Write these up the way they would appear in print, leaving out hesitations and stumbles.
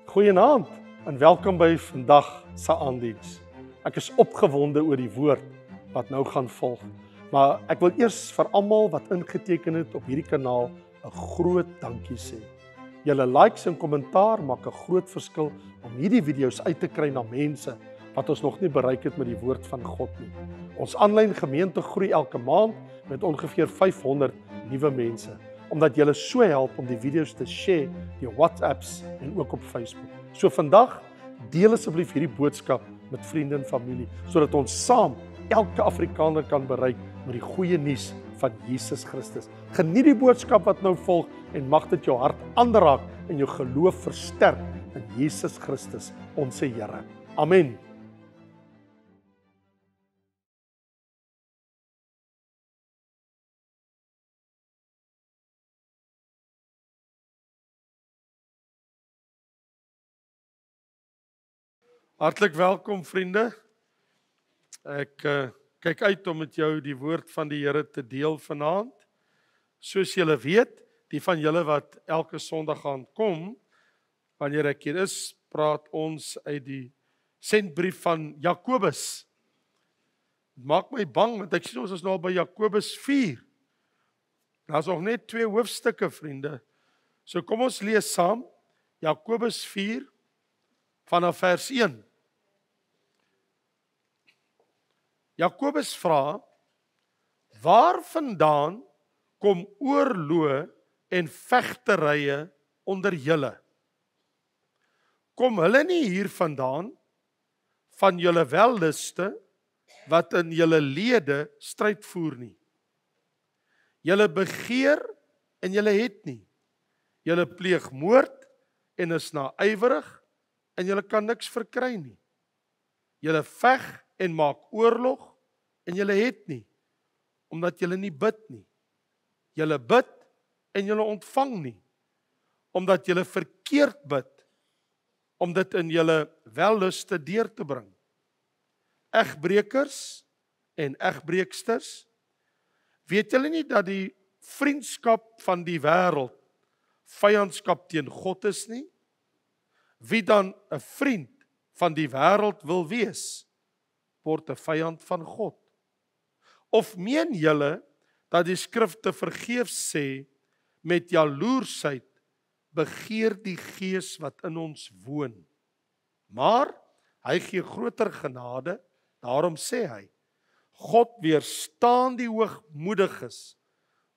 Goeienaand en welkom by vandag se aandiens. Ek is opgewonde oor die woord wat nou gaan volg. Maar ek wil eers vir almal wat ingeteken het op hierdie kanaal 'n groot dankie sê. Julle likes en kommentaar maak 'n groot verskil om hierdie video's uit te kry na mense wat ons nog nie bereik het met die woord van God nie. Ons aanlyn gemeente groei elke maand met ongeveer 500 nuwe mense, omdat julle so help om die video's te share deur WhatsApps en ook op Facebook. So vandag, deel asseblief hierdie boodskap met vriende en familie, sodat ons saam elke Afrikaner kan bereik met die goeie nuus van Jesus Christus. Geniet die boodskap wat nou volg en mag dit jou hart aanraak en jou geloof versterk in Jesus Christus, ons Here. Amen. Hartlik welkom vriende. Ek kyk uit om met jou die woord van die Here te deel vanaand. Soos julle weet, die van julle wat elke Sondag gaan kom, wanneer ek hier is, praat ons uit die sendbrief van Jakobus. Het maak my bang, want ek sien ons is nou al by Jakobus 4. Daar's nog net 2 hoofstukke, vriende. So kom ons lees saam, Jakobus 4, vanaf vers 1. Jakobus vra, waarvandaan kom oorloë en vegterye onder julle? Kom hulle nie hiervandaan, van julle welluste, wat in julle lede stryd voer nie? Julle begeer en julle het nie. Julle pleeg moord en is naïwerig en julle kan niks verkry nie. Julle veg en maak oorlog en julle het nie, omdat julle nie bid nie. Julle bid en julle ontvang nie, omdat julle verkeerd bid, om dit in julle welluste deur te bring. Egbrekers en egbreeksters, weet julle nie dat die vriendskap van die wêreld vyandskap teen God is nie? Wie dan 'n vriend van die wêreld wil wees, word 'n vyand van God. Of meen julle dat die skrifte vergeefs sê, met jaloersheid begeer die Gees wat in ons woon. Maar hy gee groter genade, daarom sê hy, God weerstaan die hoogmoediges,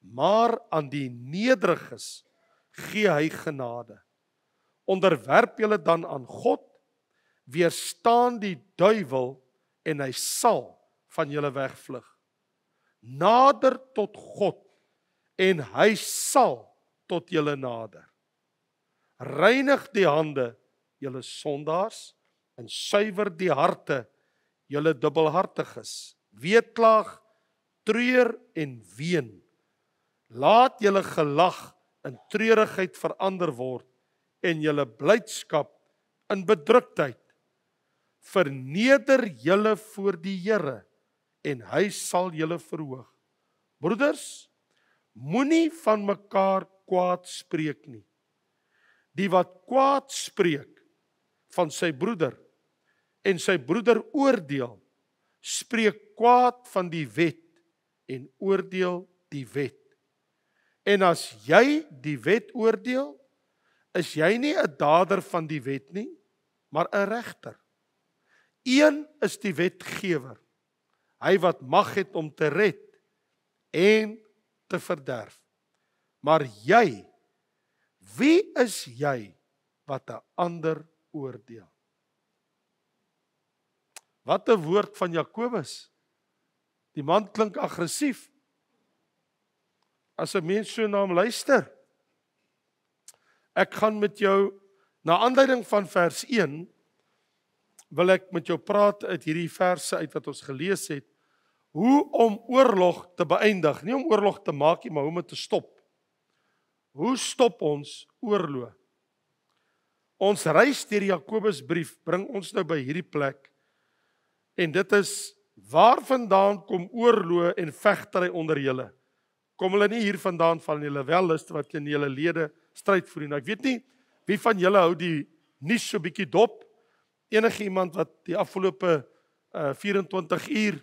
maar aan die nederiges gee hy genade. Onderwerp julle dan aan God, weerstaan die duiwel en hy sal van julle wegvlug. Nader tot God en hy sal tot julle nader. Reinig die hande, julle sondaars, en suiwer die harte, julle dubbelhartiges. Weeklaag, treur en ween. Laat julle gelag in treurigheid verander word en julle blydskap in bedruktheid. Verneder julle voor die Here en hy sal julle verhoog. Broeders, moenie van mekaar kwaad spreek nie. Die wat kwaad spreek van sy broeder en sy broeder oordeel, spreek kwaad van die wet en oordeel die wet. En as jy die wet oordeel, is jy nie 'n dader van die wet nie, maar 'n regter. Een is die wetgewer, hy wat mag het om te red en te verderf. Maar jy, wie is jy wat 'n ander oordeel? Wat 'n woord van Jakobus. Die man klink aggressief. As 'n mens so na hom luister. Ek gaan met jou, na aanleiding van vers 1, wil ek met jou praat uit hierdie verse uit wat ons gelees het, hoe om oorlog te beëindig, nie om oorlog te maak nie, maar hoe om dit te stop. Hoe stop ons oorlog? Ons reis deur die Jakobusbrief bring ons nou by hierdie plek, en dit is, waarvandaan kom oorlog en vegtery onder julle? Kom hulle nie hier vandaan van julle wellust wat in julle lede stryd voer nie? Ek weet nie, wie van julle hou die nuus so bietjie dop. Enige iemand wat die afgelope 24 uur,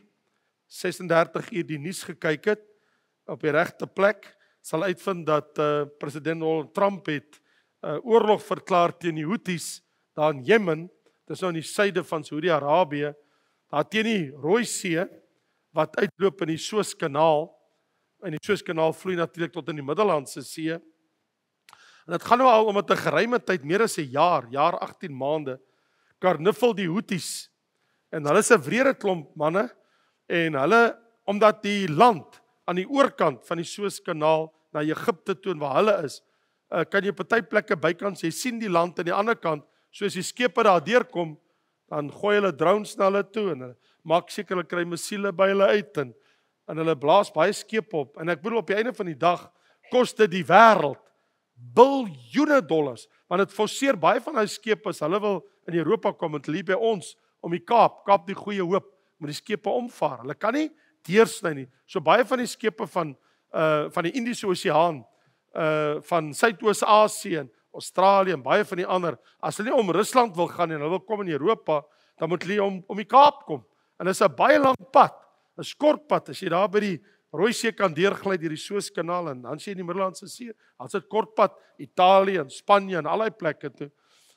36 uur die nuus gekyk het, op die regte plek, sal uitvind dat president Donald Trump het oorlog verklaar teen die Houthis daar in Jemen, dis nou in die suide van Saudi-Arabië, daar teen die Rooi See, wat uitloop in die Suezkanaal, en die Suezkanaal vloei natuurlik tot in die Middellandse See, en dit gaan nou al om 'n geruime tyd, meer as 'n jaar 18 maande, karniffel die Houthis, en hulle is 'n wrede klomp manne, en hulle, omdat die land aan die oorkant van die Suezkanaal na Egipte toe en waar hulle is, kan jy party plekke bykans, jy sien die land aan die ander kant, soos die skepe daar deurkom, dan gooi hulle drones na hulle toe, en hulle maak seker hulle kry missiele by hulle uit, en hulle blaas baie skepe op, en ek bedoel op die einde van die dag, kos dit die wêreld biljoene dollars, want het forceer baie van hulle skepe, as hulle wil in Europa kom, en liep by ons, om die Kaap die Goeie Hoop, moet die skepe omvaar, hulle kan nie deursny nie, so baie van die skepe van die Indiese Oseaan, van Suidoos-Asië en Australië en baie van die ander, as hulle nie om Rusland wil gaan en hulle wil kom in Europa, dan moet hulle om die Kaap kom. En dit is 'n baie lang pad, 'n kort pad, as jy daar by die Rooi See kan deurgly deur die Suezkanaal en dan sê jy in die Middellandse See, as dit kort pad, Italië en Spanje en allerlei plekke toe.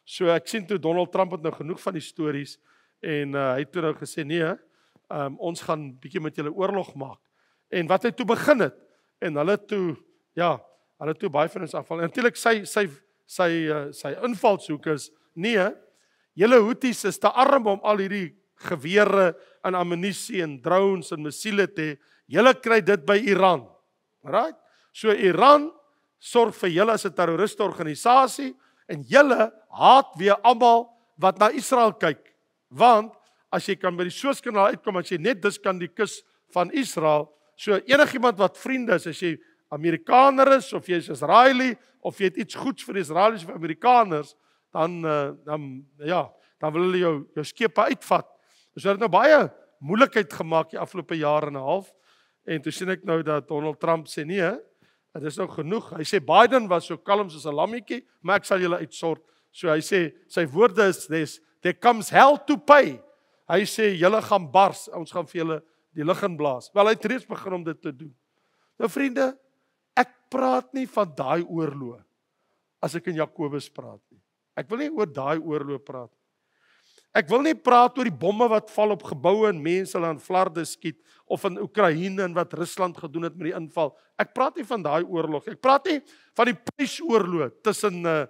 So ek sien toe Donald Trump het nou genoeg van die stories en hy het toe nou gesê nee, ons gaan bietjie met julle oorlog maak. En wat hy toe begin het, en hulle toe baie van ons afval. En natuurlik sy invalshoek is, nee, julle Houthis is te arm om al hierdie gewere en ammunisie en drones en missiele te hê. Julle kry dit by Iran. Right? So Iran sorg vir julle as 'n terroristorganisasie en julle haat weer almal wat na Israel kyk. Want as jy kan by die Suezkanaal uitkom, as jy net dus kan die kus van Israel, so enigiemand wat vriende is, as jy Amerikaner is, of jy is Israeli, of jy het iets goeds vir Israelies of Amerikaners, dan wil hulle jou skepe uitvat. So het nou baie moeilikheid gemaak die afgelope jaar en 'n half, en toe sien ek nou dat Donald Trump sê nee, dit is nou genoeg. Hy sê Biden was so kalm soos 'n lammetjie, maar ek sal julle uitsort. So hy sê, sy woorde is, there comes hell to pay. Hy sê, julle gaan bars, ons gaan vir julle die lig inblaas. Wel, hy het reeds begin om dit te doen. Nou vriende, ek praat nie van daai oorlog as ek in Jakobus praat nie. Ek wil nie oor daai oorlog praat. Ek wil nie praat oor die bomme wat val op geboue en mense hulle aan flarde skiet, of in Oekraïne en wat Rusland gedoen het met die inval. Ek praat nie van daai oorlog. Ek praat nie van die prysoorlog tussen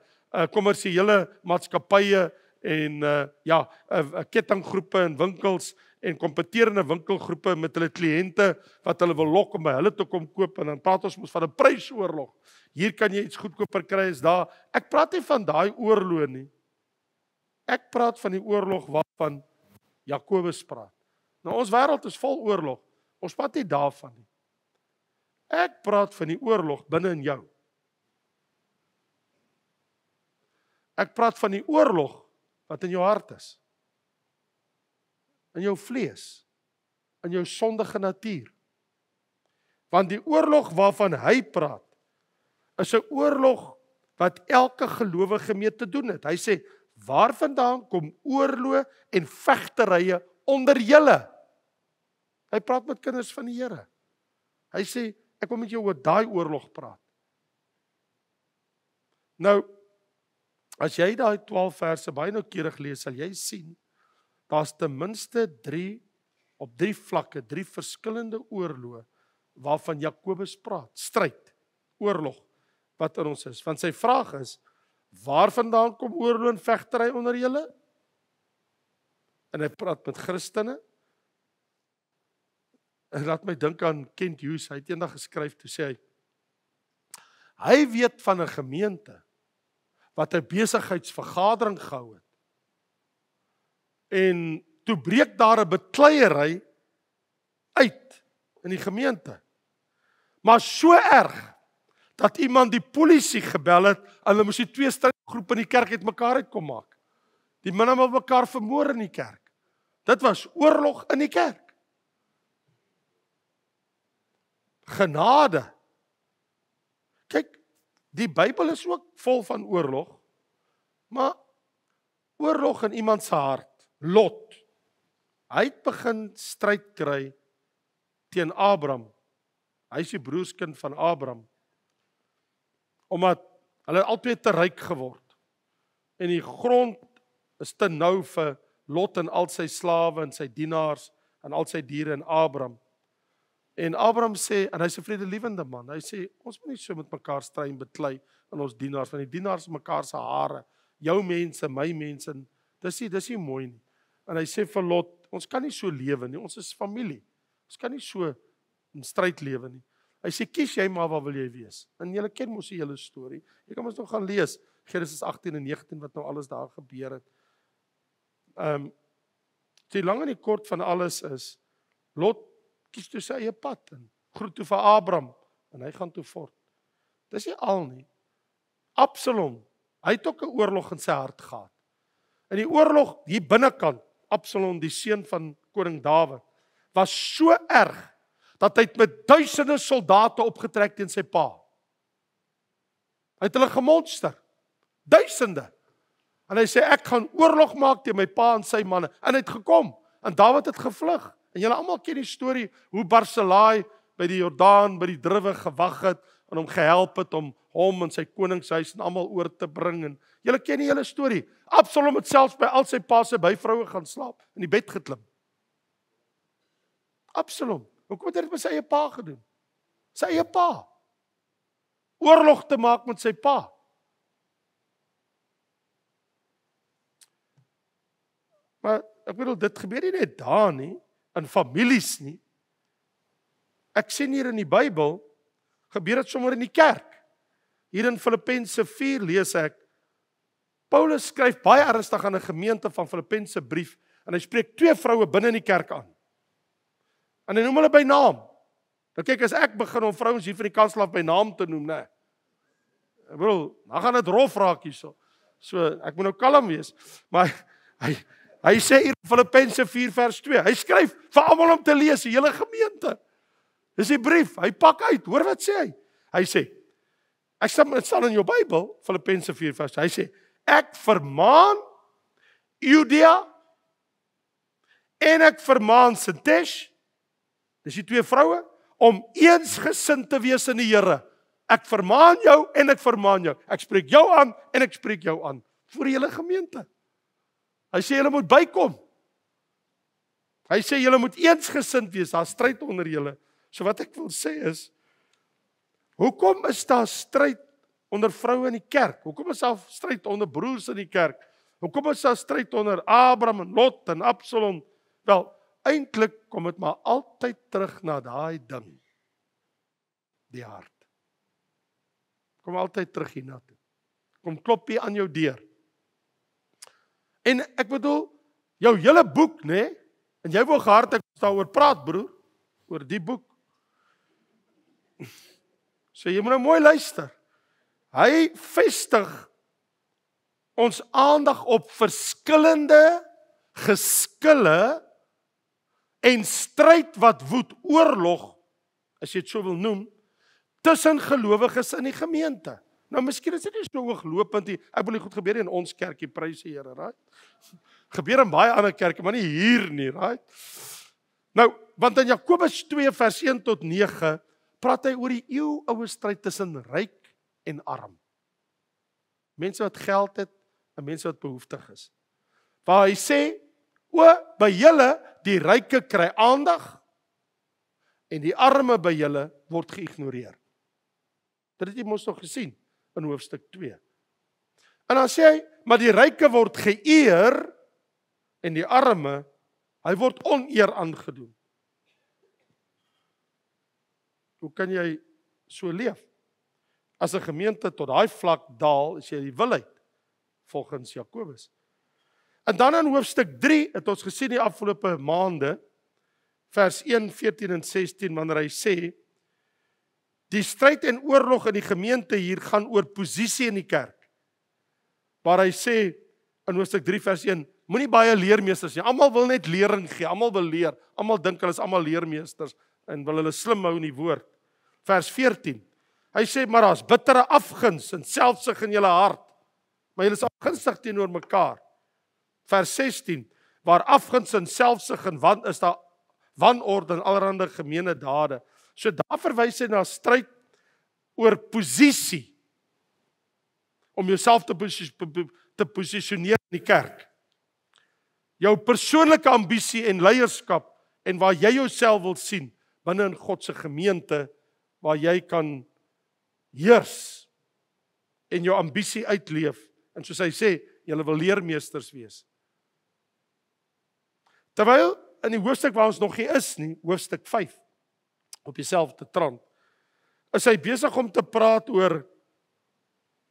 kommersiële maatskappye en kettinggroepe en winkels en kompeterende winkelgroepe met hulle kliënte wat hulle wil lok om by hulle te kom koop, en dan praat ons mos van 'n prysoorlog. Hier kan jy iets goedkoper kry as daar. Ek praat nie van daai oorlog nie. Ek praat van die oorlog waarvan Jakobus praat. Nou ons wêreld is vol oorlog. Ons praat nie daarvan nie. Ek praat van die oorlog binne in jou. Ek praat van die oorlog wat in jou hart is. In jou vlees. In jou sondige natuur. Want die oorlog waarvan hy praat, is 'n oorlog wat elke gelowige mee te doen het. Hy sê, waarvandaan kom oorlog en vegterye onder julle? Hy praat met kinders van die Here. Hy sê, ek wil met jou oor daai oorlog praat. Nou, as jy daai 12 verse baie noukeurig lees, sal jy sien, daar's ten minste 3 vlakke, 3 verskillende oorloë waarvan Jakobus praat. Stryd, oorlog, wat in ons is. Want sy vraag is, waarvandaan kom oorlog en vegtery onder julle? En hy praat met Christene. En laat my dink aan Kent Hughes, hy het eendag geskryf, toe sê hy weet van 'n gemeente wat 'n besigheidsvergadering gehou het. En toe breek daar 'n bekleierery uit in die gemeente. Maar so erg dat iemand die polisie gebel het, en hulle moes die 2 strydgroepe in die kerk uitmekaar uitkom maak. Die manne het mekaar vermoor in die kerk. Dit was oorlog in die kerk. Genade. Kyk, die Bybel is ook vol van oorlog, maar oorlog in iemand se hart. Lot. Hy het begin stryd kry teen Abraham. Hy is die broerskind van Abraham. Omdat hulle albei te ryk geword. En die grond is te nou vir Lot en al sy slawe en sy dienaars en al sy diere en Abraham. En Abraham sê, en hy's 'n vredelewende man, hy sê, ons moet nie so met mekaar stry en beklei in ons dienaars, want die dienaars is mekaar se hare, jou mense, my mense, en dis nie mooi nie. En hy sê vir Lot, ons kan nie so lewe nie, ons is familie, ons kan nie so in stryd lewe nie. Hy sê, kies jy maar waar wil jy wees? En julle ken mos die hele storie, jy kan ons nog gaan lees, Genesis 18 en 19, wat nou alles daar gebeur het. Die lang en die kort van alles is, Lot kies toe sy eie pad en groet toe vir Abraham en hy gaan toe voort. Dis nie al nie. Absalom, hy het ook 'n oorlog in sy hart gehad. In die oorlog hier binnekant, Absalom, die seun van koning Dawid, was so erg dat hy met duisende soldate opgetrek teen sy pa. Hy het hulle gemonster. Duisende. En hy sê, ek gaan oorlog maak teen my pa en sy manne. En hy het gekom. En Dawid het gevlug. En julle almal ken die storie hoe Barselaai by die Jordaan, by die druwe gewag het en hom gehelp het om hom en sy koningshuis en almal oor te bring. En julle ken die hele storie. Absalom het selfs by al sy pa se byvroue gaan slaap, in die bed geklim. Absalom, hoekom het hy dit met sy eie pa gedoen? Sy eie pa. Oorlog te maak met sy pa. Maar ek bedoel, dit gebeur nie net daar nie, in families nie. Ek sien hier in die Bybel, gebeur dit sommer in die kerk. Hier in Filippense 4 lees ek, Paulus skryf baie ernstig aan 'n gemeente van Filippense brief, en hy spreek 2 vroue binne in die kerk aan. En hy noem hulle by naam. Nou kyk, as ek begin om vrouens hier van die kanselaf by naam te noem, nee. Ek bedoel, dan gaan dit rof raak hierso. So, ek moet nou kalm wees. Maar hy sê hier in Filippense 4 vers 2, hy skryf vir almal om te lees, die hele gemeente. Dis die brief, hy pak uit, hoor wat sê hy? Hy sê, dit staan in jou Bybel, Filippense 4 vers 2, hy sê, ek vermaan Judea en ek vermaan Sintesh, dis die 2 vroue, om eensgesind te wees in die Here. Ek vermaan jou en ek vermaan jou. Ek spreek jou aan en ek spreek jou aan. Vir die hele gemeente. Hy sê julle moet bykom. Hy sê julle moet eensgesind wees, daar stryd onder julle. So wat ek wil sê is, hoekom is daar stryd onder vroue in die kerk? Hoekom is daar stryd onder broers in die kerk? Hoekom is daar stryd onder Abraham en Lot en Absalom? Wel, eintlik kom dit maar altyd terug na daai ding. Die hart. Kom altyd terug hiernatoe. Kom klop hier aan jou deur. En ek bedoel, jou hele boek, né? En jy wou gehard ek daaroor praat, broer, oor die boek. So jy moet nou mooi luister. Hy vestig ons aandag op verskillende geskille en stryd wat woed, oorlog, as jy dit so wil noem, tussen gelowiges in die gemeente. Nou, miskien is dit nie so hooglopend nie. Ek wil nie goed gebeur in ons kerkie, prys die Here, right? Gebeur in baie ander kerke, maar nie hier nie, right? Nou, want in Jakobus 2 vers 1 tot 9 praat hy oor die eeuoue stryd tussen ryk en arm. Mense wat geld het en mense wat behoeftig is. Waar hy sê, by julle die ryke kry aandag en die arme by julle word geïgnoreer. Dit het jy mos nog gesien in hoofstuk 2. En dan sê hy, maar die ryke word geëer en die arme, hy word oneer aangedoen. Hoe kan jy so leef? As 'n gemeente tot daai vlak daal, is jy die wilheid, volgens Jakobus. En dan in hoofstuk 3, het ons gesien die afgelope maande, vers 1, 14 en 16, wanneer hy sê, die stryd en oorlog in die gemeente hier gaan oor posisie in die kerk. Waar hy sê, in hoofstuk 3 vers 1, moenie baie leermeesters nie, almal wil net lering gee, almal wil leer, almal dink hulle is almal leermeesters, en wil hulle slim hou in die woord. Vers 14, hy sê, maar daar's bittere afguns en selfsug in julle hart, maar julle is afgunstig teenoor mekaar. vers 16, waar afguns en selfsug en is daar wanorde en allerhande gemeene dade. So daar verwys hy na stryd oor posisie, om jouself te posisioneer in die kerk. Jou persoonlike ambisie en leierskap, en waar jy jouself wil sien, binne in God se gemeente, waar jy kan heers, en jou ambisie uitleef, en soos hy sê, julle wil leermeesters wees. Terwyl in die hoofstuk waar ons nog nie is nie, hoofstuk 5, op dieselfde trant, is hy besig om te praat oor,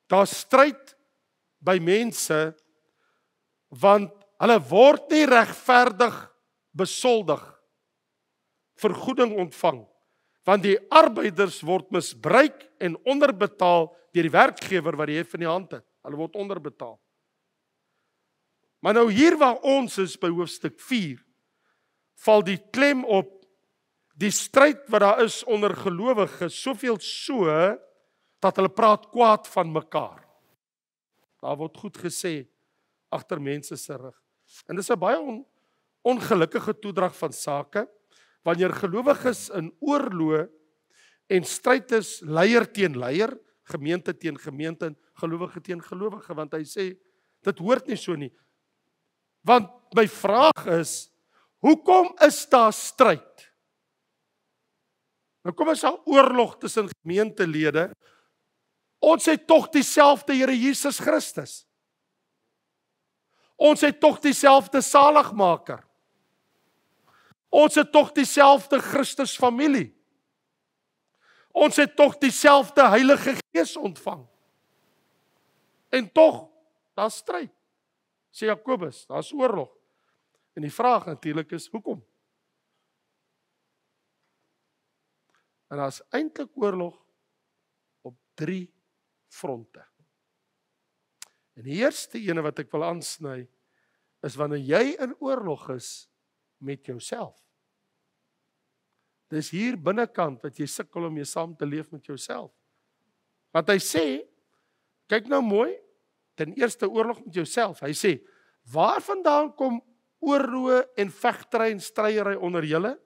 daar stryd by mense, want hulle word nie regverdig besoldig, vergoeding ontvang, want die arbeiders word misbruik en onderbetaal deur die werkgewer wat die hef in die hand het. Hulle word onderbetaal. Maar nou hier waar ons is by hoofstuk 4, val die klem op die stryd wat daar is onder gelowiges, soveel so, dat hulle praat kwaad van mekaar. Daar word goed gesê, agter mense se rug. En dis 'n baie ongelukkige toedrag van sake, wanneer gelowiges in oorlog en stryd is, leier teen leier, gemeente teen gemeente, en gelowige teen gelowige, want hy sê, dit hoort nie so nie. Want my vraag is, hoekom is daar stryd? Nou kom as daar oorlog tussen gemeentelede, ons het tog dieselfde Here Jesus Christus. Ons het tog dieselfde saligmaker. Ons het tog dieselfde Christus familie. Ons het tog dieselfde Heilige Gees ontvang. En tog, daar's stryd. Sê Jakobus, daar's oorlog. En die vraag natuurlik is, hoekom? En daar's eintlik oorlog op 3 fronte. En die eerste ene wat ek wil aansny, is wanneer jy in oorlog is met jouself. Dis hier binnekant wat jy sukkel om mee saam te leef met jouself. Want hy sê, kyk nou mooi, ten eerste oorlog met jouself. Hy sê, waar vandaan kom oorloë en vegtery en stryery onder julle?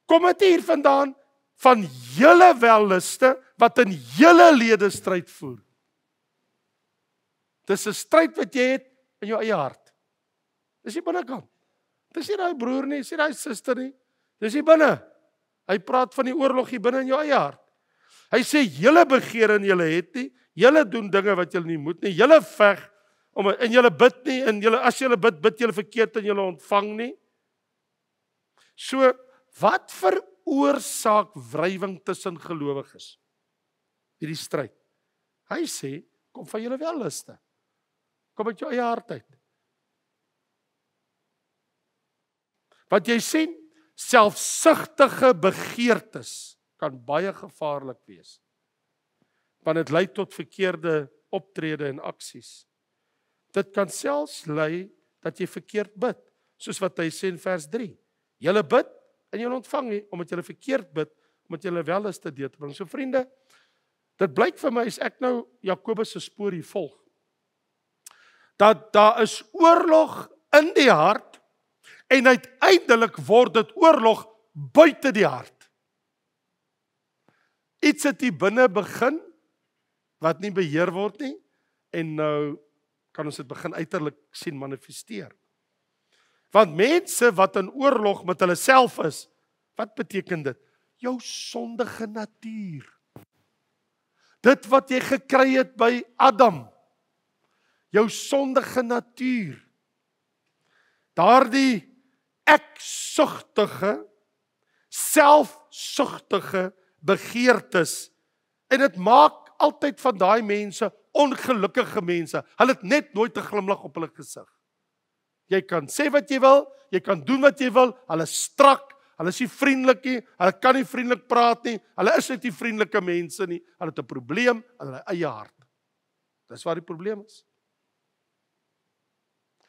Kom dit hier vandaan van julle welliste wat in julle lede stryd voer? Dis 'n stryd wat jy het in jou eie hart. Dis nie binnekant. Dis nie daai broer nie, dis nie daai suster nie. Dis nie binne. Hy praat van die oorlog hier binne in jou eie hart. Hy sê, julle begeer en julle het nie, julle doen dinge wat julle nie moet nie, julle veg, en julle bid nie, en julle, as julle bid, bid julle verkeerd en julle ontvang nie. So, wat veroorsaak wrywing tussen gelowiges? Hierdie stryd. Hy sê, kom van julle welliste. Kom uit jou eie hart uit. Wat jy sien, selfsugtige begeertes kan baie gevaarlik wees. Want dit lei tot verkeerde optrede en aksies. Dit kan selfs lei dat jy verkeerd bid, soos wat hy sê in vers 3. Julle bid en julle ontvang nie, omdat julle verkeerd bid, omdat julle welliste deur te bring. So vriende, dit blyk vir my, as ek nou Jakobus se spoor hier volg, dat daar is oorlog in die hart, en uiteindelik word dit oorlog buite die hart. Iets het hier binne begin, wat nie beheer word nie, en nou kan ons dit begin uiterlik sien manifesteer. Want mense wat in oorlog met hulle self is, wat beteken dit? Jou sondige natuur. Dit wat jy gekry het by Adam, jou sondige natuur. Daardie eksugtige, selfsugtige begeertes, en dit maak altyd van daai mense ongelukkige mense. Hulle het net nooit 'n glimlag op hulle gesig. Jy kan sê wat jy wil, jy kan doen wat jy wil, hulle is strak, hulle is nie vriendelik nie, hulle kan nie vriendelik praat nie, hulle is net nie vriendelike mense nie, hulle het 'n probleem in hulle eie hart. Dis waar die probleem is.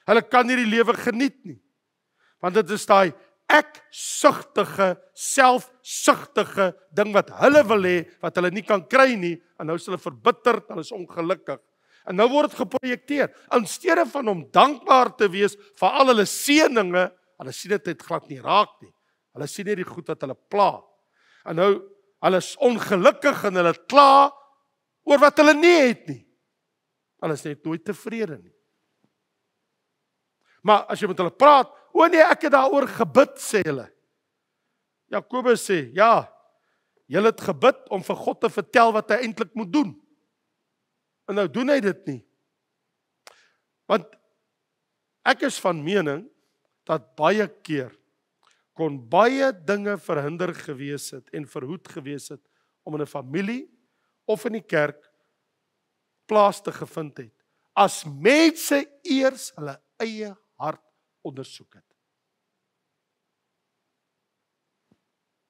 Hulle kan nie die lewe geniet nie, want dit is daai eksugtige, selfsugtige ding wat hulle wil hê, wat hulle nie kan kry nie, en nou is hulle verbitterd, hulle is ongelukkig. En nou word dit geprojekteer. In steede van om dankbaar te wees vir al hulle seëninge, hulle sien dit glad nie raak nie. Hulle sien net die goed wat hulle pla. En nou, hulle is ongelukkig en hulle kla oor wat hulle nie het nie. Hulle is net nooit tevrede nie. Maar as jy met hulle praat, o nee, ek het daaroor gebid, sê hulle. Jakobus sê, ja, julle het gebid om vir God te vertel wat hy eintlik moet doen. En nou doen hy dit nie. Want ek is van mening dat baie keer kon baie dinge verhinder gewees het en verhoed gewees het om in 'n familie of in die kerk plaas te gevind het. As mense eers hulle eie hart ondersoek het.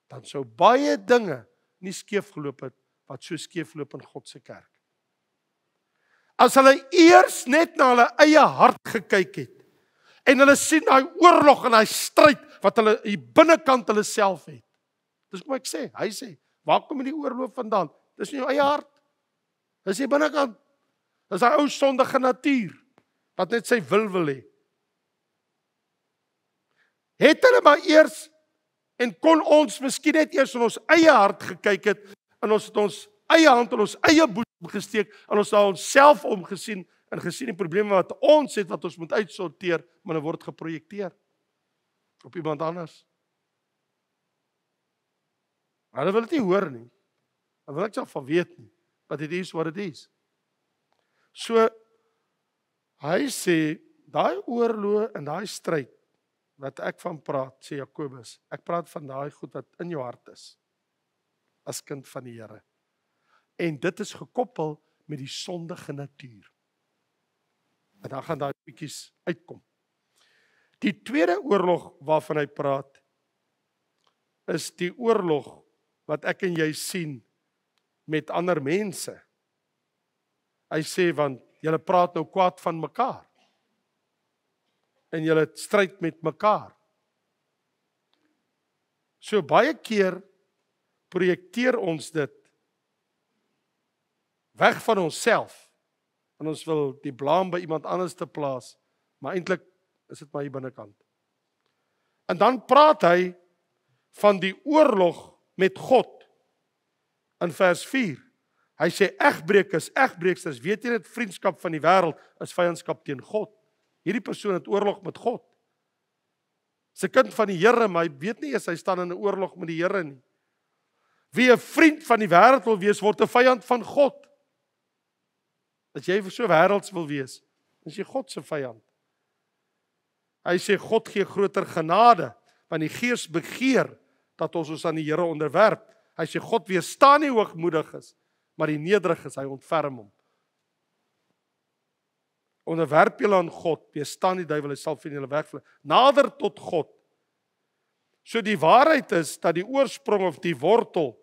Dan sou baie dinge nie skeef geloop het wat so skeef loop in God se kerk. As hulle eers net na hulle eie hart gekyk het en hulle sien daai oorlog en daai stryd wat hulle hier binnekant hulle self het. Dis hoe ek sê, hy sê, waar kom die oorlog vandaan? Dis in jou eie hart. Dis hier binnekant. Dis daai ou sondige natuur wat net sy wil hê. Het hulle maar eers en kon ons miskien net eers in ons eie hart gekyk het en ons het ons eie hand in ons eie boesem gesteek en ons het onsself omgesien en gesien die probleme wat ons het wat ons moet uitsorteer, maar dit word geprojekteer op iemand anders. Maar hulle wil dit nie hoor nie. Hulle wil ek self van weet nie, but it is what it is. So, hy sê, daai oorlog en daai stryd wat ek van praat, sê Jakobus, ek praat van daai goed wat in jou hart is, as kind van die Here. En dit is gekoppel met die sondige natuur. En dan gaan daai bietjies uitkom. Die tweede oorlog waarvan hy praat, is die oorlog wat ek en jy sien met ander mense. Hy sê, want julle praat nou kwaad van mekaar. En julle stryd met mekaar. So baie keer projekteer ons dit weg van onsself. En ons wil die blame by iemand anders te plaas, maar eintlik is dit maar hier binnekant. En dan praat hy van die oorlog met God in vers 4. Hy sê egbreeksters, weet jy dit, vriendskap van die wêreld is vyandskap teen God. Hierdie persoon het oorlog met God. Sy kind van die Here, maar hy weet nie eers hy staan in 'n oorlog met die Here nie. Wie 'n vriend van die wêreld wil wees, word 'n vyand van God. As jy so wêrelds wil wees, is jy God se vyand. Hy sê God gee groter genade, want die Gees begeer dat ons aan die Here onderwerp. Hy sê God weerstaan nie hoogmoediges, maar die nederiges, hy ontferm hom. Onderwerp julle aan God, weerstaan die duiwel, hy sal van julle wegvlug. Nader tot God. So die waarheid is dat die oorsprong of die wortel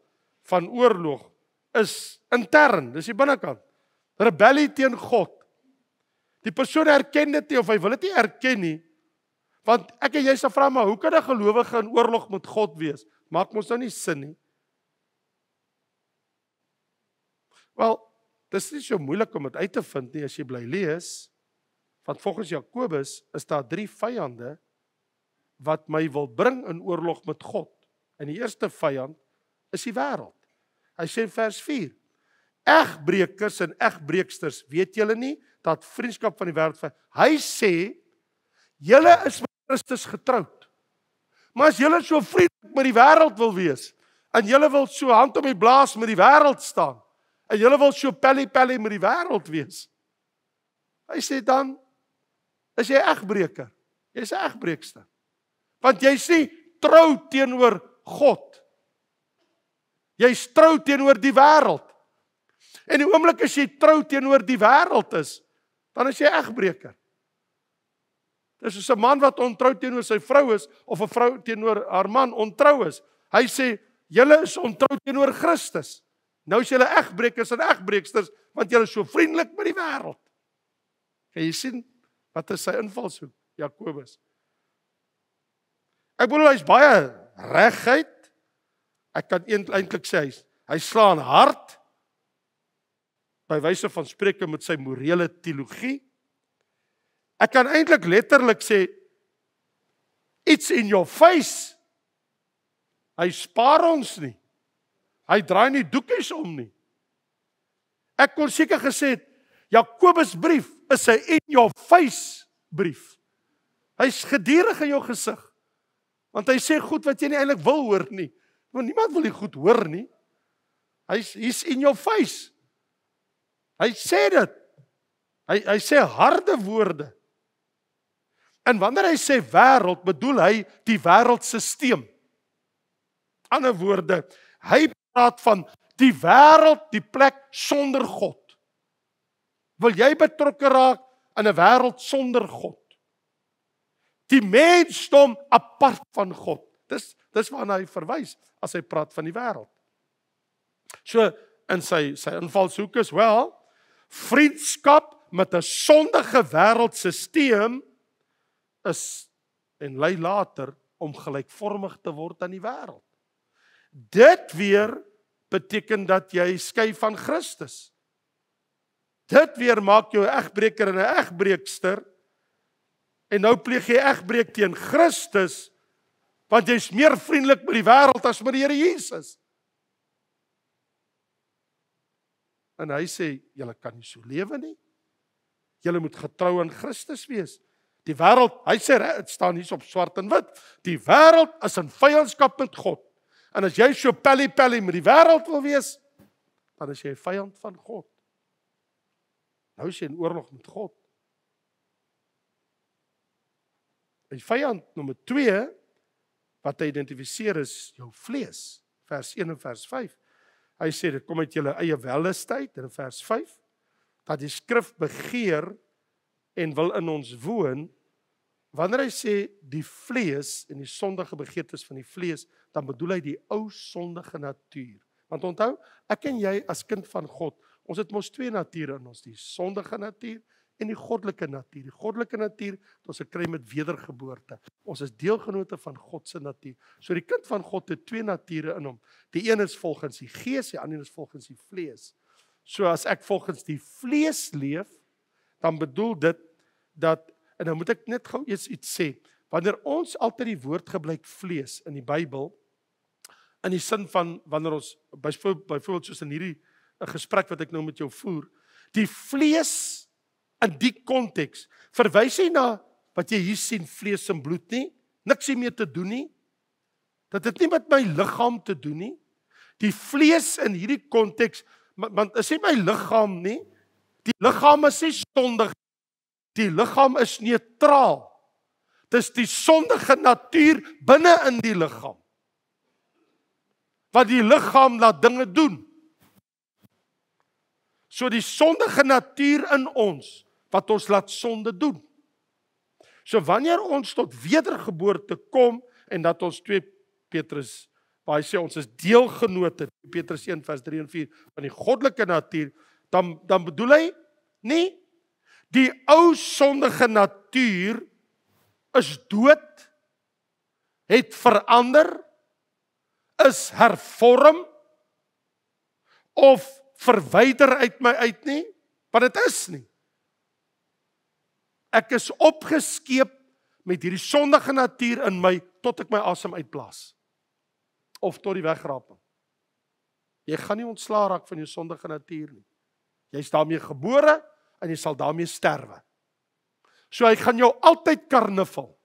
van oorlog is intern, dis die binnekant. Rebellie teen God. Die persoon erken dit nie of hy wil dit nie erken nie. Want ek en jy sal vra, maar hoe kan 'n gelowige in oorlog met God wees? Maak mos nou nie sin nie. Wel, dis nie so moeilik om dit uit te vind nie as jy bly lees. Want volgens Jakobus is daar 3 vyande wat my wil bring in oorlog met God. En die eerste vyand is die wêreld. Hy sê in vers 4, egbreekers en egbreeksters, weet julle nie dat vriendskap van die wêreld, hy sê, julle is met Christus getroud. Maar as julle so vriendelik met die wêreld wil wees, en julle wil so hand om die blaas met die wêreld staan, en julle wil so pelly met die wêreld wees, hy sê dan, is jy egbreker, jy is 'n egbreekster. Want jy is nie trou teenoor God. Jy is trou teenoor die wêreld. En die oomblik as jy trou teenoor die wêreld is, dan is jy egbreker. Dis soos 'n man wat ontrou teenoor sy vrou is, of 'n vrou teenoor haar man ontrou is. Hy sê, julle is ontrou teenoor Christus. Nou is julle egbrekers en egbreeksters, want julle is so vriendelik met die wêreld. Kan jy sien, wat is sy invalshoek, Jakobus? Ek bedoel, hy is baie reguit. Ek kan eintlik sê, hy slaan hard. by wyse van spreke met sy morele teologie. Ek kan eintlik letterlik sê, it's in your face. Hy spaar ons nie. Hy draai nie doekies om nie. Ek kon seker gesê het, Jakobus brief is 'n in your face brief. Hy's gedurig in jou gesig. Want hy sê goed wat jy nie eintlik wil hoor nie. Want niemand wil die goed hoor nie. Hy's in your face. Hy sê dit. Hy sê harde woorde. En wanneer hy sê wêreld, bedoel hy die wêreldsisteem. Ander woorde, hy praat van die wêreld, die plek sonder God. Wil jy betrokke raak in 'n wêreld sonder God? Die mensdom apart van God. Dis waarna hy verwys as hy praat van die wêreld. So in sy invalshoek is wel vriendskap met 'n sondige wêreldsisteem is en lei later om gelykvormig te word aan die wêreld. Dit weer beteken dat jy skei van Christus. Dit weer maak jou 'n egbreker en 'n egbreekster. En nou pleeg jy egbreek teen Christus, want jy's meer vriendelik met die wêreld as met die Here Jesus. En hy sê, julle kan nie so lewe nie. Julle moet getrou aan Christus wees. Die wêreld, hy sê, dit staan hier op swart en wit, die wêreld is in vyandskap met God. En as jy so pelly met die wêreld wil wees, dan is jy 'n vyand van God. Nou is jy in oorlog met God. Die vyand nommer 2 wat hy identifiseer is jou vlees. Vers 1 en vers 5. Hy sê dit kom uit julle eie wellustheid in vers 5 dat die skrif begeer en wil in ons woon. Wanneer hy sê die vlees en die sondige begeertes van die vlees, dan bedoel hy die ou sondige natuur. Want onthou, ek en jy as kind van God, ons het mos 2 nature in ons, die sondige natuur en die goddelike natuur. Die goddelike natuur het ons gekry met wedergeboorte. Ons is deelgenote van God se natuur. So die kind van God het 2 nature in hom. Die een is volgens die gees, die ander is volgens die vlees. So as ek volgens die vlees leef, dan bedoel dit dat, en nou moet ek net gou iets sê, wanneer ons altyd die woord gebruik vlees in die Bybel, in die sin van wanneer ons byvoorbeeld soos in hierdie 'n gesprek wat ek nou met jou voer, die vlees in die konteks verwys hy na wat jy hier sien, vlees en bloed nie, niks hiermee te doen nie. Dat het nie met my liggaam te doen nie. Die vlees in hierdie konteks, want is nie my liggaam nie. Die liggaam is nie sondig. Die liggaam is neutraal. Dis die sondige natuur binne in die liggaam. Wat die liggaam laat dinge doen. So die sondige natuur in ons, wat ons laat sonde doen. So wanneer ons tot wedergeboorte kom, en dat ons 2 Petrus, waar hy sê ons is deelgenote, Petrus 1 vers 3 en 4, van die goddelike natuur, dan bedoel hy, nie, die ou sondige natuur is dood, het verander, is hervorm, of verwyder uit my uit nie, want dit is nie. Ek is opgeskeep met hierdie sondige natuur in my, tot ek my asem uitblaas. Of tot die wegraping. Jy gaan nie ontslaa raak van jou sondige natuur nie. Jy is daarmee gebore, en jy sal daarmee sterwe. So hy gaan jou altyd karnival.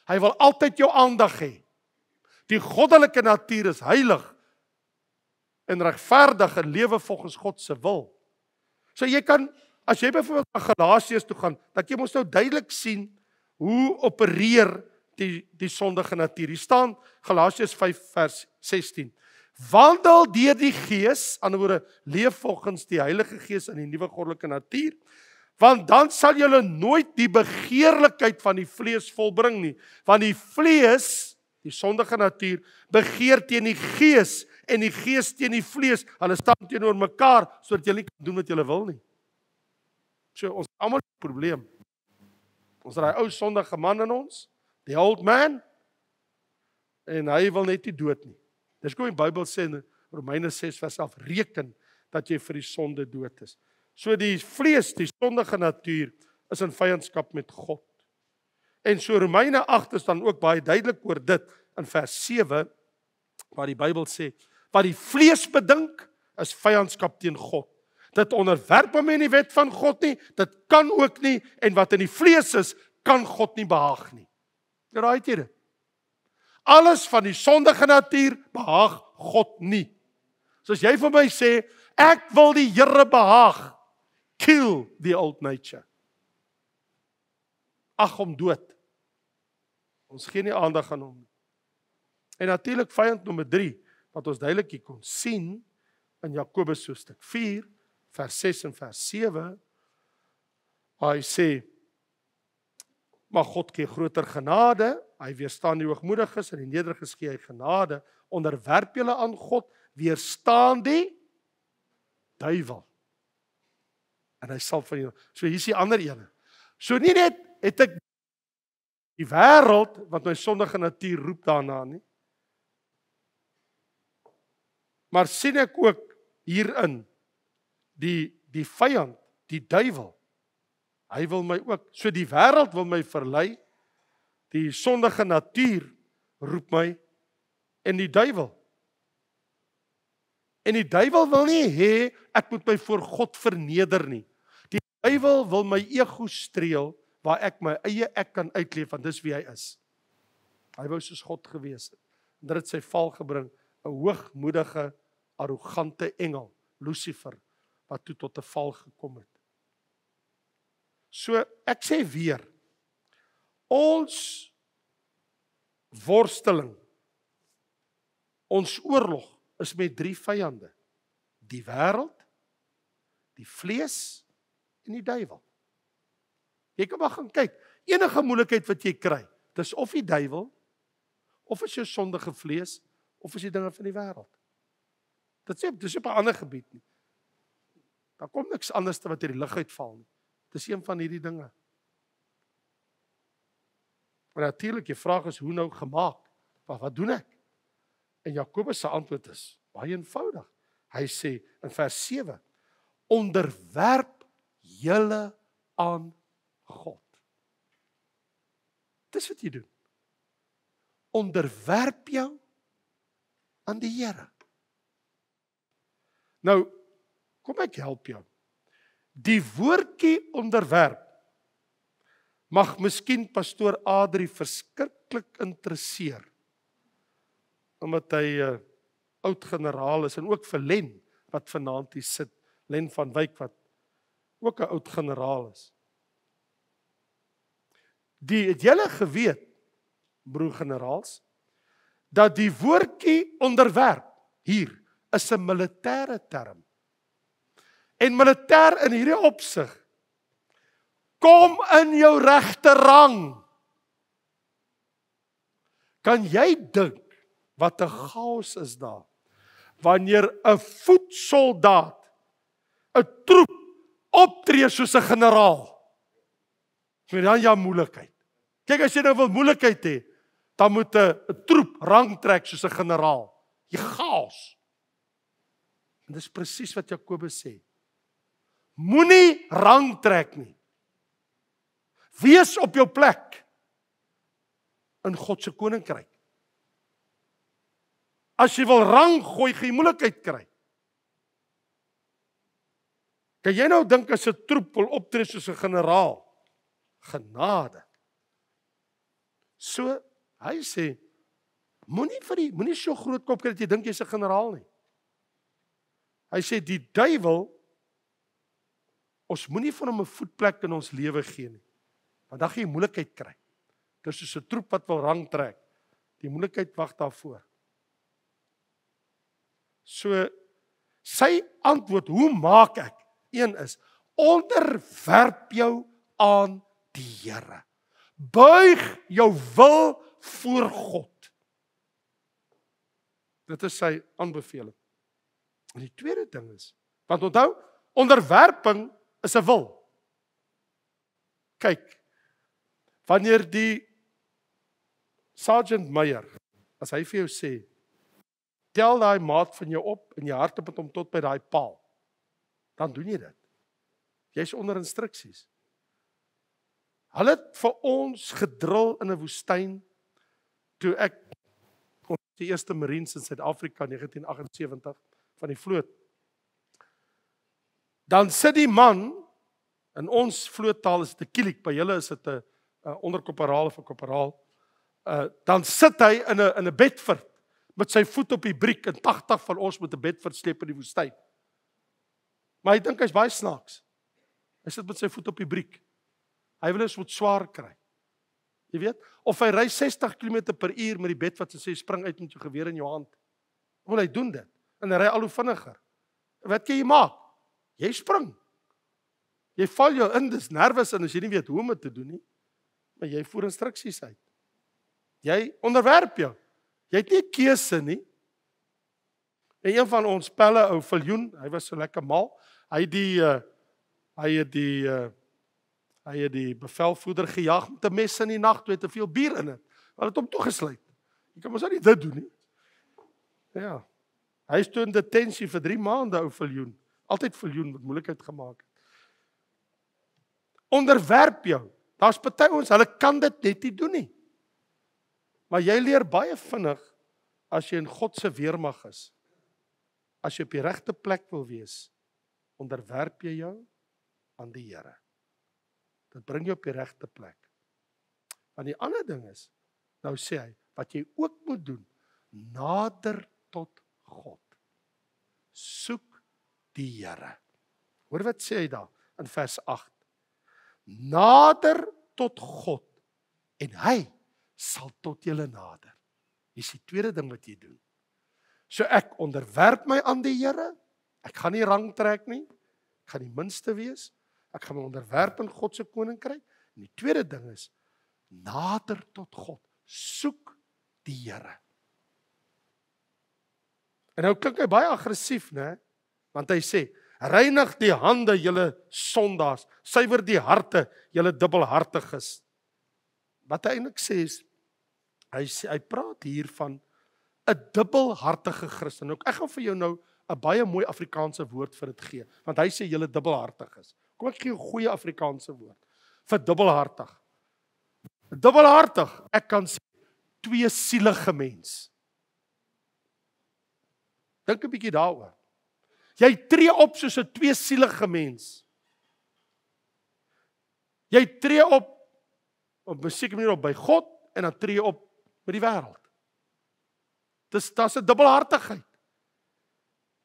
Hy wil altyd jou aandag hê. Die goddelike natuur is heilig, en regverdig en lewe volgens God se wil. So jy kan, as jy byvoorbeeld na Galasiërs toe gaan, dat jy mos nou duidelik sien, hoe opereer die sondige natuur. Hier staan Galasiërs 5 vers 16. Wandel deur die Gees, aan die woorde, leef volgens die Heilige Gees in die nuwe goddelike natuur, want dan sal julle nooit die begeerlikheid van die vlees volbring nie, want die vlees, die sondige natuur, begeer teen die Gees, en die Gees teen die vlees, hulle staan teenoor mekaar, sodat julle nie kan doen wat julle wil nie. So, ons het almal 'n probleem. Ons het daai ou sondige man in ons, die old man, en hy wil net nie dood nie. Dis kom die Bybel sê in Romeine 6 vers 11, reken dat jy vir die sonde dood is. So die vlees, die sondige natuur, is in vyandskap met God. En so Romeine 8 is dan ook baie duidelik oor dit in vers 7, waar die Bybel sê, wat die vlees bedink, is vyandskap teen God. Dit onderwerp hom in die wet van God nie, dit kan ook nie, en wat in die vlees is, kan God nie behaag nie. Raai jy dit? Alles van die sondige natuur behaag God nie. So as jy vir my sê, ek wil die Here behaag, kill the old nature. Ag hom dood. Ons gee nie aandag aan hom nie. En natuurlik vyand nommer 3, wat ons duidelik hier kon sien, in Jakobus hoofstuk 4, vers 6 en vers 7, waar hy sê, maar God gee groter genade, hy weerstaan die hoogmoediges en die nederiges gee hy genade, onderwerp julle aan God, weerstaan die duiwel. En hy sal van julle, so hier is die ander ene. So nie net het ek die wêreld, wat my sondige natuur roep daarna nie, maar sien ek ook hierin, die vyand, die duiwel, hy wil my ook, so die wêreld wil my verlei, die sondige natuur roep my, en die duiwel. En die duiwel wil nie hê, ek moet my voor God verneder nie. Die duiwel wil my ego streel, waar ek my eie ek kan uitleef, want dis wie hy is. Hy wou soos God gewees het. En dit het sy val gebring, 'n hoogmoedige, arrogante engel, Lucifer, wat toe tot 'n val gekom het. So, ek sê weer, ons worsteling, ons oorlog, is met 3 vyande. Die wêreld, die vlees, en die duiwel. Jy kan maar gaan kyk, enige moeilikheid wat jy kry, dis of die duiwel, of is jou sondige vlees, of is die dinge van die wêreld. Dit is op 'n ander gebied nie. Daar kom niks anders te wat uit die lug uitval nie. Dis een van hierdie dinge. Maar natuurlik, die vraag is, hoe nou gemaak? Wat doen ek? En Jakobus se antwoord is baie eenvoudig. Hy sê in vers 7, onderwerp julle aan God. Dis wat jy doen. Onderwerp jou aan die Here. Nou, kom ek help jou. Die woordjie onderwerp mag miskien pastoor Adrie verskriklik interesseer, omdat hy oud-generaal is, en ook vir Len, wat vanaand hier sit, Len van Wyk, wat ook 'n oud-generaal is. Het julle geweet, broer-generaals, dat die woordjie onderwerp hier is 'n militêre term. En militêr in hierdie opsig, kom in jou regte rang. Kan jy dink wat 'n chaos is daar, wanneer 'n voetsoldaat, 'n troep, optree soos 'n generaal? Maar dan jy moeilikheid. Kyk, as jy nou wil moeilikheid hê, dan moet 'n troep rang trek soos 'n generaal. Jy chaos. En dis presies wat Jakobus sê. Moenie rang trek nie. Wees op jou plek in God se koninkryk. As jy wil rang gooi, gaan jy moeilikheid kry. Kan jy nou dink as 'n troep wil optree soos 'n generaal? Genade. So, hy sê, moenie so groot kop kry dat jy dink jy's 'n generaal nie. Hy sê, die duiwel, ons moenie vir hom 'n voetplek in ons lewe gee nie. Want dan gaan jy moeilikheid kry. Dis soos 'n troep wat wil rang trek. Die moeilikheid wag daarvoor. So, sy antwoord, hoe maak ek? Een is, onderwerp jou aan die Here. Buig jou wil voor God. Dit is sy aanbeveling. En die tweede ding is, want onthou, onderwerping is 'n wil. Kyk, wanneer die Sergeant Meyer, as hy vir jou sê, tel daai maat van jou op en jy hardloop met hom tot by daai paal, dan doen jy dit. Jy's onder instruksies. Hulle het vir ons gedril in 'n woestyn, toe ek, ons die eerste Marines in Suid-Afrika, 1978, van die vloot. Dan sit die man, in ons vloottaal is dit 'n kielik, by julle is dit 'n onderkorporaal of 'n korporaal, dan sit hy in 'n Bedford, met sy voet op die briek, en 80 van ons met 'n Bedford sleep in die woestyn. Maar hy dink hy's baie snaaks. Hy sit met sy voet op die briek. Hy wil ons moet swaar kry. Jy weet, of hy ry 60 km/h met die Bedford en sê spring uit met jou geweer in jou hand. Wil hy doen dit? En hy ry al hoe vinniger. Wat kan jy maak? Jy spring. Jy val jou in, dis nervus en as jy nie weet hoe om dit te doen nie, maar jy voer instruksies uit. Jy onderwerp jou. Jy het nie 'n keuse nie. En een van ons pelle, ou Viljoen, hy was so lekker mal. Hy het die bevelvoerder gejaag met 'n mes in die nag, toe het te veel bier in dit. Hulle het hom toegesluit. Jy kan mos nie dit doen nie. Ja. Hy is toe in detensie vir 3 maande, ou Viljoen. Altyd Viljoen wat moeilikheid gemaak het. Onderwerp jou. Daar's party ons, hulle kan dit net nie doen nie. Maar jy leer baie vinnig as jy in God se weermag is. As jy op die regte plek wil wees, onderwerp jy jou aan die Here. Dit bring jou op die regte plek. Want die ander ding is, nou sê hy, wat jy ook moet doen, nader tot God. Soek die Here. Hoor wat sê hy daar in vers 8. Nader tot God en hy sal tot julle nader. Dis die tweede ding wat jy doen. So ek onderwerp my aan die Here. Ek gaan nie rang trek nie. Ek gaan die minste wees. Ek gaan my onderwerp in God se koninkryk. En die tweede ding is nader tot God. Soek die Here. En nou klink hy baie aggressief, né? Want hy sê, reinig die hande julle sondaars, suiwer die harte julle dubbelhartiges. Wat hy eintlik sê is, hy praat hier van 'n dubbelhartige Christen. Ek gaan vir jou nou 'n baie mooi Afrikaanse woord vir dit gee, want hy sê julle dubbelhartiges. Kom ek gee 'n goeie Afrikaanse woord vir dubbelhartig. Dubbelhartig, ek kan sê tweesielige mens. Dink 'n bietjie daaroor. Jy tree op soos 'n tweesielige mens. Jy tree op 'n sekere manier op by God en dan tree jy op met die wêreld. Dis 'n dubbelhartigheid.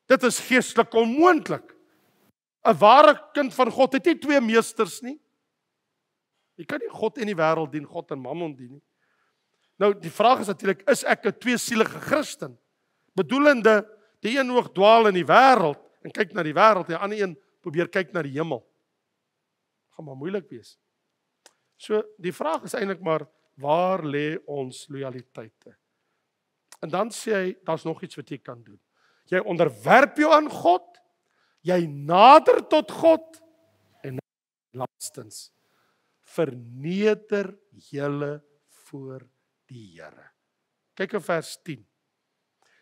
Dit is geestelik onmoontlik. 'n Ware kind van God het nie twee meesters nie. Jy kan nie God en die wêreld dien, God en Mammon dien nie. Nou die vraag is natuurlik, is ek 'n tweesielige Christen? Bedoelende die een oog dwaal in die wêreld en kyk na die wêreld, die ander een probeer kyk na die hemel. Gaan maar moeilik wees. So die vraag is eintlik maar, waar lê ons lojaliteite? En dan sê hy, daar's nog iets wat jy kan doen. Jy onderwerp jou aan God, jy nader tot God, en laastens, verneder julle voor die Here. Kyk in vers 10.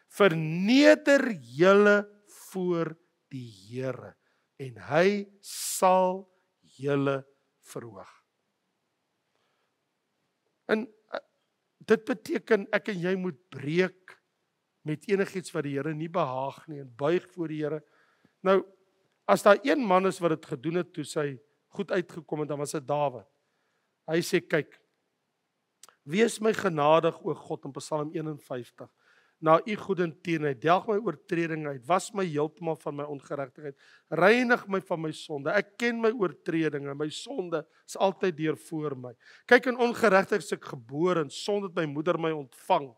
Verneder julle voor die Here, en hy sal julle verhoog. En dit beteken ek en jy moet breek met enigiets wat die Here nie behaag nie en buig voor die Here. Nou, as daar een man is wat dit gedoen het toe sy goed uitgekom het, dan was dit Dawid. Hy sê, kyk, wees my genadig, o God, in Psalm 51, na u goedertierenheid, delg my oortreding uit, was my heeltemal van my ongeregtigheid, reinig my van my sonde, ek ken my oortredinge, my sonde is altyd deur voor my. Kyk, in ongeregtigheid is ek gebore, en sonde het my moeder my ontvang.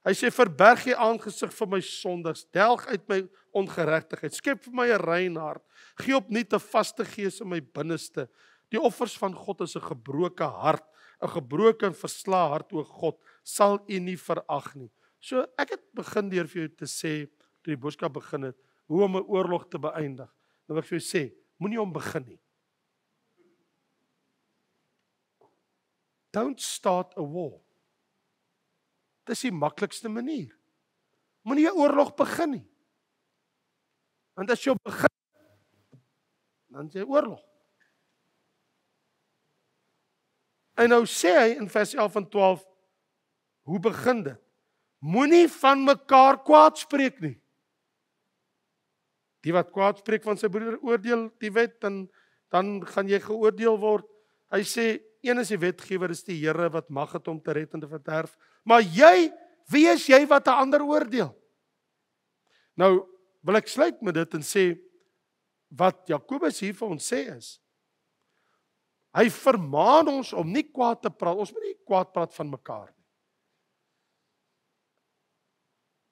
Hy sê, verberg jy aangesig vir my sondigs, delg uit my ongeregtigheid, skep vir my 'n rein hart, gee opnuut 'n vaste gees in my binneste. Die offers van God is 'n gebroke hart, 'n gebroke en verslae hart, o God, sal u nie verag nie. So ek het begin deur vir jou te sê, toe die boodskap begin het, hoe om 'n oorlog te beëindig. Nou wil ek vir jou sê, moenie hom begin nie. Don't start a war. Dis die maklikste manier. Moenie 'n oorlog begin nie. Want as jy begin, dan is jy oorlog. En nou sê hy in vers 11 en 12, hoe begin dit? Moenie van mekaar kwaad spreek nie. Die wat kwaad spreek van sy broeder oordeel die wet, en dan gaan jy geoordeel word. Hy sê, een is die wetgewer, is die Here wat mag het om te red en te verderf. Maar jy, wie is jy wat 'n ander oordeel? Nou, wil ek sluit met dit en sê, wat Jakobus hier vir ons sê is, hy vermaan ons om nie kwaad te praat, ons moet nie kwaad praat van mekaar nie.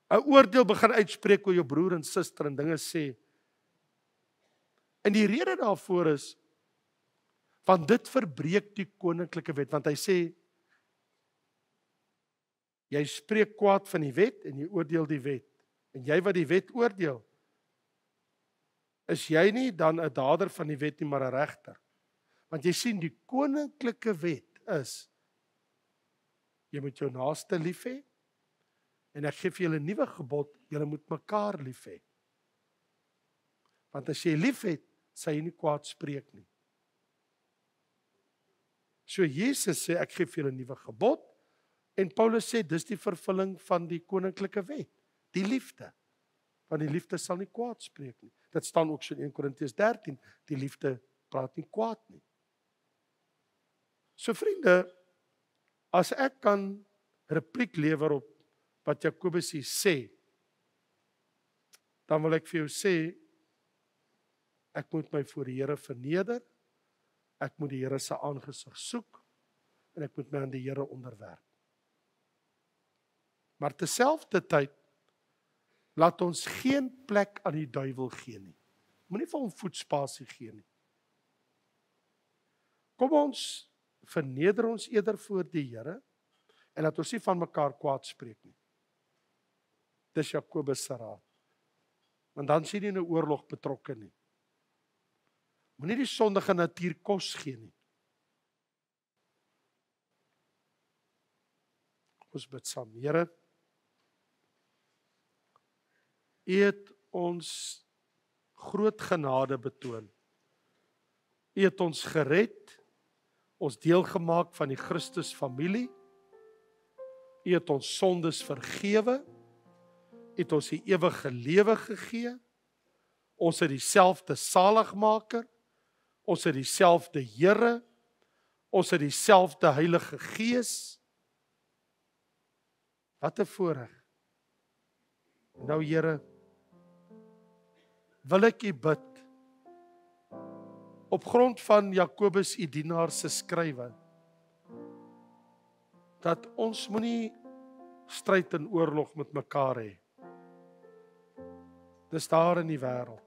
'n Oordeel begin uitspreek oor jou broer en suster en dinge sê. En die rede daarvoor is, want dit verbreek die koninklike wet, want hy sê, jy spreek kwaad van die wet en jy oordeel die wet. En jy wat die wet oordeel, is jy nie dan 'n dader van die wet nie, maar 'n regter. Want jy sien, die koninklike wet is, jy moet jou naaste lief hê, en ek gee vir julle 'n nuwe gebod, julle moet mekaar lief hê. Want as jy lief het, sal jy nie kwaad spreek nie. So Jesus sê, ek gee vir julle 'n nuwe gebod, en Paulus sê, dis die vervulling van die koninklike wet, die liefde. Want die liefde sal nie kwaad spreek nie. Dit staan ook so in 1 Korintiërs 13, die liefde praat nie kwaad nie. So vriende, as ek kan repliek lewer op wat Jakobus hier sê, dan wil ek vir jou sê, ek moet my voor die Here verneder, ek moet die Here se aangesig soek, en ek moet my aan die Here onderwerp. Maar terselfdertyd, laat ons geen plek aan die duiwel gee nie. Moenie vir hom voetspasie gee nie. Kom ons verneder ons eerder voor die Here, en laat ons nie van mekaar kwaad spreek nie. Dis Jakobus se raad. Want dan sien jy in 'n oorlog betrokke nie. Moenie die sondige natuur kos gee nie. Ons bid saam. Here, U het ons groot genade betoon. U het ons gered, ons deel gemaak van die Christus familie. U het ons sondes vergewe. U het ons die ewige lewe gegee. Ons het dieselfde saligmaker. Ons het dieselfde Here. Ons het dieselfde Heilige Gees. Wat 'n voorreg. Nou Here, wil ek U bid, op grond van Jakobus U dienaar se skrywe, dat ons moenie stryd en oorlog met mekaar hê. Dis daar in die wêreld.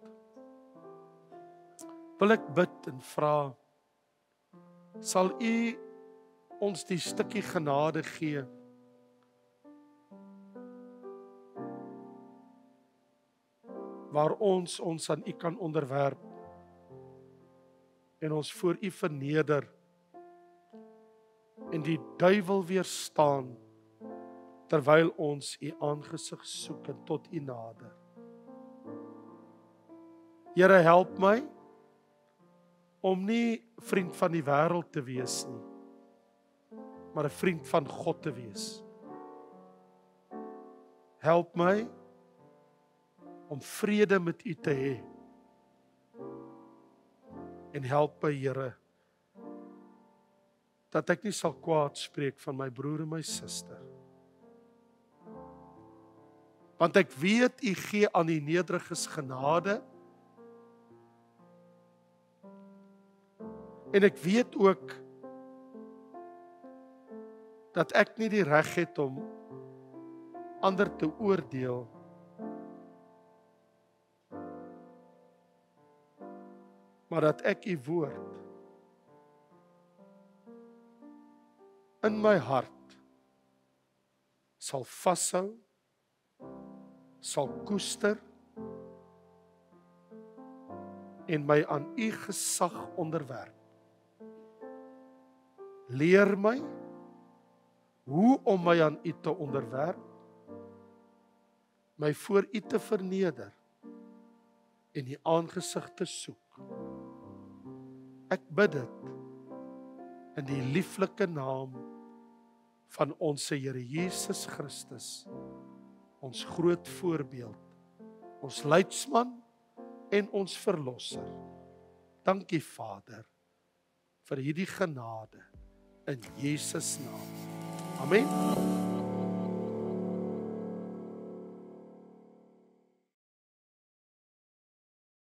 Wil ek bid en vra, sal U ons die stukkie genade gee, waar ons aan U kan onderwerp, en ons voor U verneder, en die duiwel weerstaan, terwyl ons U aangesig soek en tot U nader. Here, help my om nie vriend van die wêreld te wees nie, maar 'n vriend van God te wees. Help my om vrede met U te hê. En help my, Here, dat ek nie sal kwaad spreek van my broer en my suster. Want ek weet U gee aan die nederiges genade, en ek weet ook dat ek nie die reg het om ander te oordeel, maar dat ek U woord in my hart sal vashou, sal koester en my aan U gesag onderwerp. Leer my hoe om my aan U te onderwerp, my voor U te verneder en U aangesig te soek. Ek bid dit in die lieflike naam van ons Here Jesus Christus, ons groot voorbeeld, ons leidsman en ons verlosser. Dankie Vader vir hierdie genade in Jesus naam. Amen.